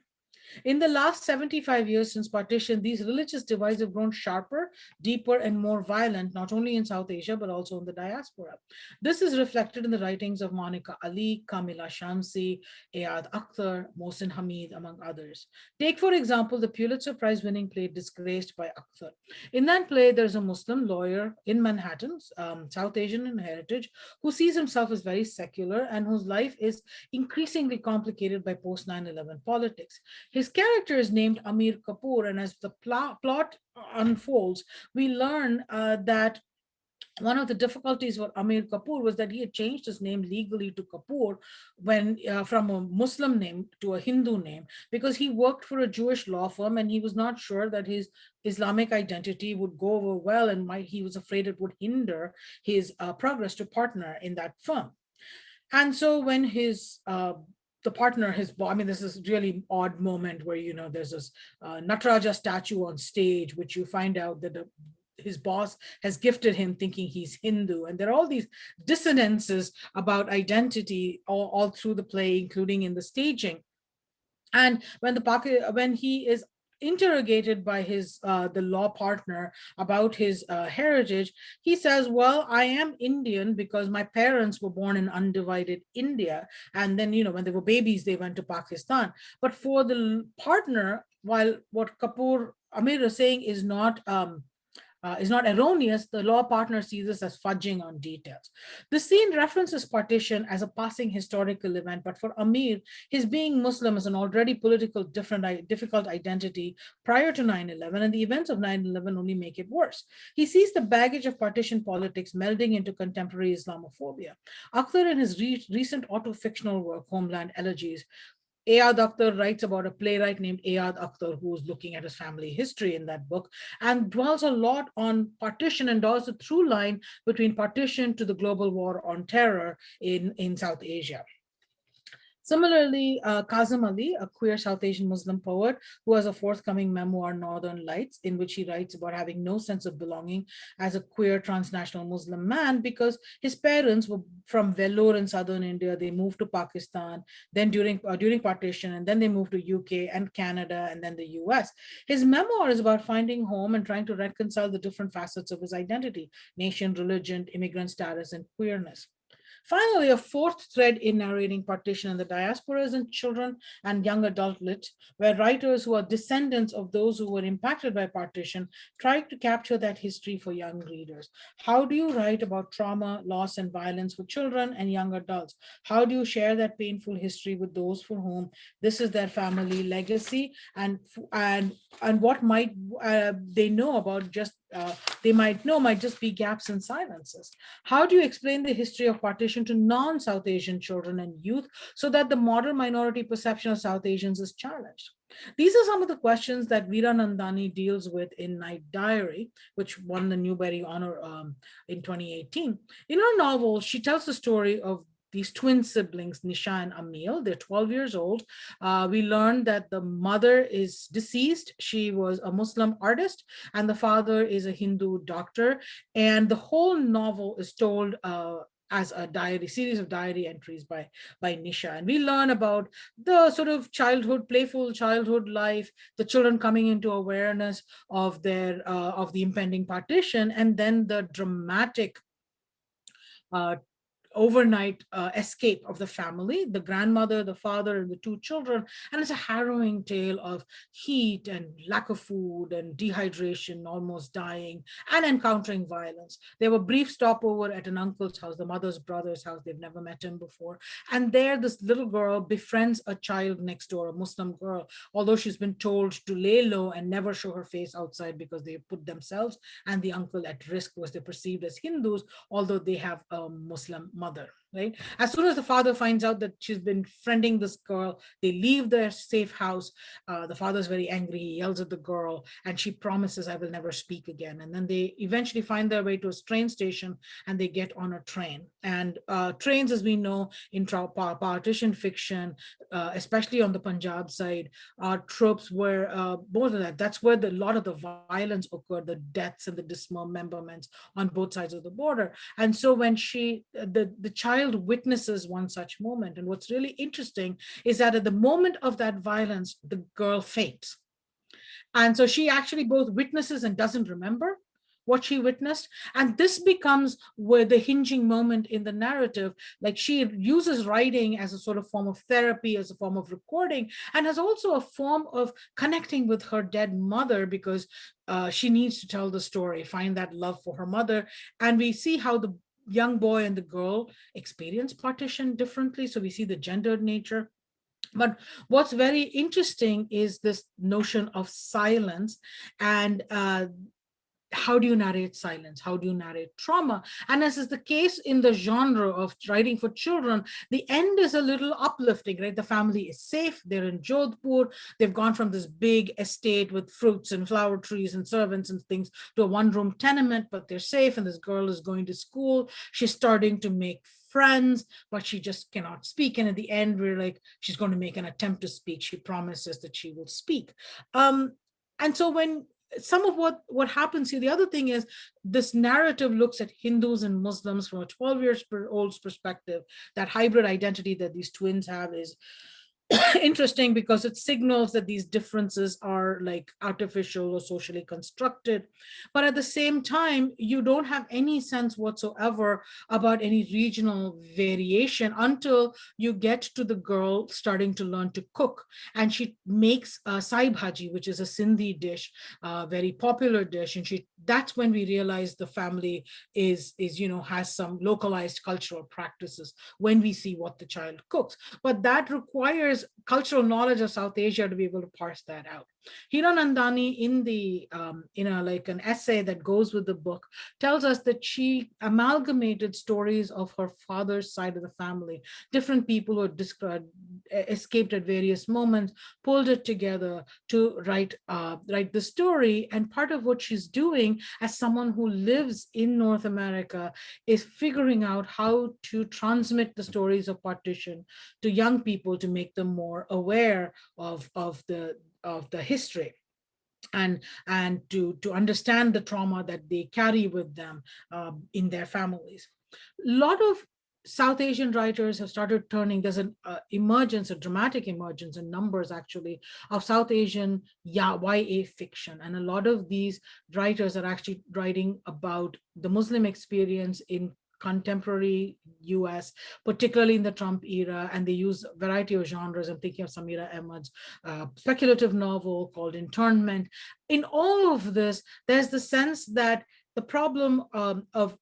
In the last 75 years since partition, these religious divides have grown sharper, deeper, and more violent, not only in South Asia, but also in the diaspora. This is reflected in the writings of Monica Ali, Kamila Shamsi, Ayad Akhtar, Mohsin Hamid, among others. Take, for example, the Pulitzer Prize-winning play Disgraced by Akhtar. In that play, there's a Muslim lawyer in Manhattan, South Asian in heritage, who sees himself as very secular and whose life is increasingly complicated by post 9/11 politics. His character is named Amir Kapoor, and as the plot unfolds, we learn that one of the difficulties for Amir Kapoor was that he had changed his name legally to Kapoor when from a Muslim name to a Hindu name, because he worked for a Jewish law firm and he was not sure that his Islamic identity would go over well, and he was afraid it would hinder his progress to partner in that firm. And so when the partner, this is really odd moment where, there's this Nataraja statue on stage, which you find out that his boss has gifted him thinking he's Hindu. And there are all these dissonances about identity all through the play, including in the staging. And when he is interrogated by the law partner about his heritage, he says, well, I am Indian because my parents were born in undivided India, and then when they were babies they went to Pakistan. But for the partner, while what Amir is saying is not erroneous, the law partner sees this as fudging on details. The scene references partition as a passing historical event, but for Amir, his being Muslim is an already difficult identity prior to 9/11, and the events of 9/11 only make it worse. He sees the baggage of partition politics melding into contemporary Islamophobia. Akhtar, in his recent auto-fictional work, Homeland Elegies, Ayad Akhtar writes about a playwright named Ayad Akhtar who's looking at his family history in that book and dwells a lot on partition and draws a through line between partition to the global war on terror in South Asia. Similarly, Kazim Ali, a queer South Asian Muslim poet who has a forthcoming memoir, Northern Lights, in which he writes about having no sense of belonging as a queer transnational Muslim man because his parents were from Vellore in southern India. They moved to Pakistan, then during partition, and then they moved to UK and Canada, and then the US. His memoir is about finding home and trying to reconcile the different facets of his identity: nation, religion, immigrant status, and queerness. Finally, a fourth thread in narrating partition and the diaspora is in children and young adult lit, where writers who are descendants of those who were impacted by partition try to capture that history for young readers. How do you write about trauma, loss, and violence for children and young adults? How do you share that painful history with those for whom this is their family legacy, and what might they know about they might know might just be gaps and silences? How do you explain the history of partition to non-South Asian children and youth so that the model minority perception of South Asians is challenged? These are some of the questions that Veera Nandani deals with in Night Diary, which won the Newbery Honor in 2018. In her novel, she tells the story of these twin siblings, Nisha and Amil. They're 12 years old. We learned that the mother is deceased. She was a Muslim artist, and the father is a Hindu doctor. And the whole novel is told as a diary, series of diary entries by Nisha. And we learn about the sort of playful childhood life, the children coming into awareness of of the impending partition, and then the dramatic overnight escape of the family, the grandmother, the father, and the two children. And it's a harrowing tale of heat and lack of food and dehydration, almost dying, and encountering violence. There were brief stopover at an uncle's house, the mother's brother's house. They've never met him before. And there, this little girl befriends a child next door, a Muslim girl, although she's been told to lay low and never show her face outside because they put themselves and the uncle at risk because they're perceived as Hindus, although they have a Muslim mother, right? As soon as the father finds out that she's been friending this girl, they leave their safe house. The father's very angry. He yells at the girl, and she promises, "I will never speak again." And then they eventually find their way to a train station, and they get on a train. And trains, as we know in partition fiction, especially on the Punjab side, are tropes where more than that, that's where a lot of the violence occurred, the deaths and the dismemberments on both sides of the border. And so when the child witnesses one such moment, and what's really interesting is that at the moment of that violence, the girl faints. And so she actually both witnesses and doesn't remember what she witnessed. And this becomes where the hinging moment in the narrative, like she uses writing as a sort of form of therapy, as a form of recording, and as also a form of connecting with her dead mother, because she needs to tell the story, find that love for her mother. And we see how the young boy and the girl experience partition differently. So we see the gendered nature. But what's very interesting is this notion of silence, and how do you narrate silence? How do you narrate trauma? And as is the case in the genre of writing for children, the end is a little uplifting, right? The family is safe. They're in Jodhpur. They've gone from this big estate with fruits and flower trees and servants and things to a one-room tenement, but they're safe. And this girl is going to school. She's starting to make friends, but she just cannot speak. And at the end, we're like, she's going to make an attempt to speak. She promises that she will speak. And so when some of what happens here, the other thing is this narrative looks at Hindus and Muslims from a 12-year-old's perspective. That hybrid identity that these twins have is interesting because it signals that these differences are like artificial or socially constructed. But at the same time, you don't have any sense whatsoever about any regional variation until you get to the girl starting to learn to cook. And she makes sai bhaji, which is a Sindhi dish, very popular dish. And that's when we realize the family is has some localized cultural practices when we see what the child cooks. But that requires cultural knowledge of South Asia to be able to parse that out. Hiranandani in the like an essay that goes with the book tells us that she amalgamated stories of her father's side of the family, different people who had escaped at various moments, pulled it together to write the story. And part of what she's doing as someone who lives in North America is figuring out how to transmit the stories of partition to young people to make them more aware of the history and to understand the trauma that they carry with them in their families. A lot of South Asian writers have started turning, there's an emergence, a dramatic emergence in numbers actually, of South Asian YA fiction. And a lot of these writers are actually writing about the Muslim experience in contemporary US, particularly in the Trump era, and they use a variety of genres. I'm thinking of Samira Ahmed's speculative novel called Internment. In all of this, there's the sense that the problem of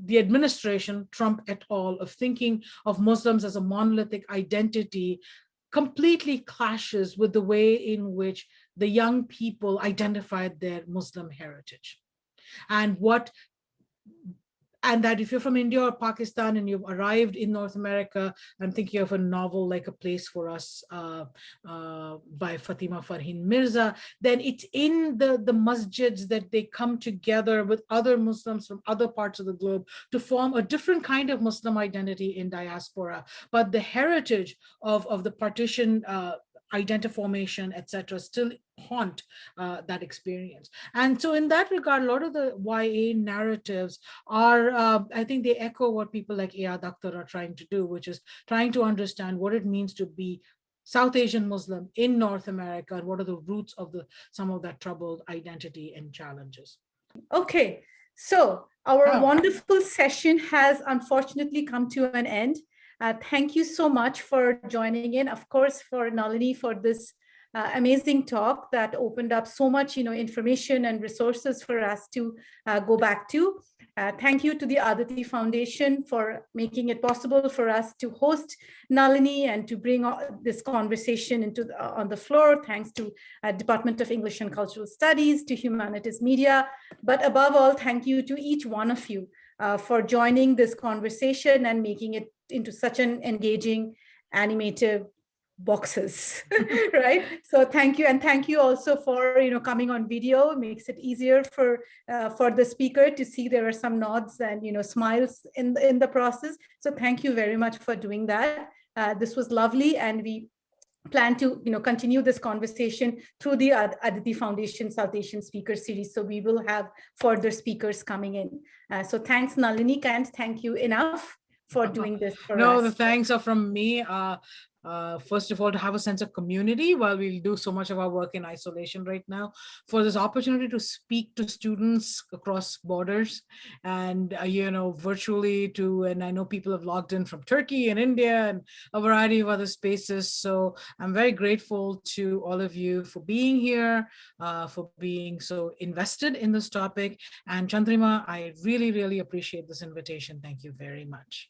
the administration, Trump et al., of thinking of Muslims as a monolithic identity completely clashes with the way in which the young people identified their Muslim heritage. And that if you're from India or Pakistan and you've arrived in North America, I'm thinking of a novel like A Place for Us by Fatima Farheen Mirza, then it's in the masjids that they come together with other Muslims from other parts of the globe to form a different kind of Muslim identity in diaspora. But the heritage of the partition identiformation, etc., still haunt that experience. And so in that regard, a lot of the YA narratives are, I think they echo what people like Ayad Akhtar are trying to do, which is trying to understand what it means to be South Asian Muslim in North America, and what are the roots of some of that troubled identity and challenges. Okay, so our wonderful session has unfortunately come to an end. Thank you so much for joining in. Of course, for Nalini for this amazing talk that opened up so much, information and resources for us to go back to. Thank you to the Aditi Foundation for making it possible for us to host Nalini and to bring this conversation on the floor. Thanks to Department of English and Cultural Studies, to Humanities Media, but above all, thank you to each one of you for joining this conversation and making it into such an engaging, animative boxes, right? So thank you, and thank you also for coming on video. It makes it easier for the speaker to see there are some nods and smiles in the process. So thank you very much for doing that. This was lovely, and we plan to continue this conversation through the Aditi Foundation South Asian Speaker Series. So we will have further speakers coming in. So thanks, Nalini. Can't thank you enough for doing this for us. No, the thanks are from me. First of all, to have a sense of community while we do so much of our work in isolation right now, for this opportunity to speak to students across borders and, virtually and I know people have logged in from Turkey and India and a variety of other spaces. So I'm very grateful to all of you for being here, for being so invested in this topic. And Chandrima, I really, really appreciate this invitation. Thank you very much.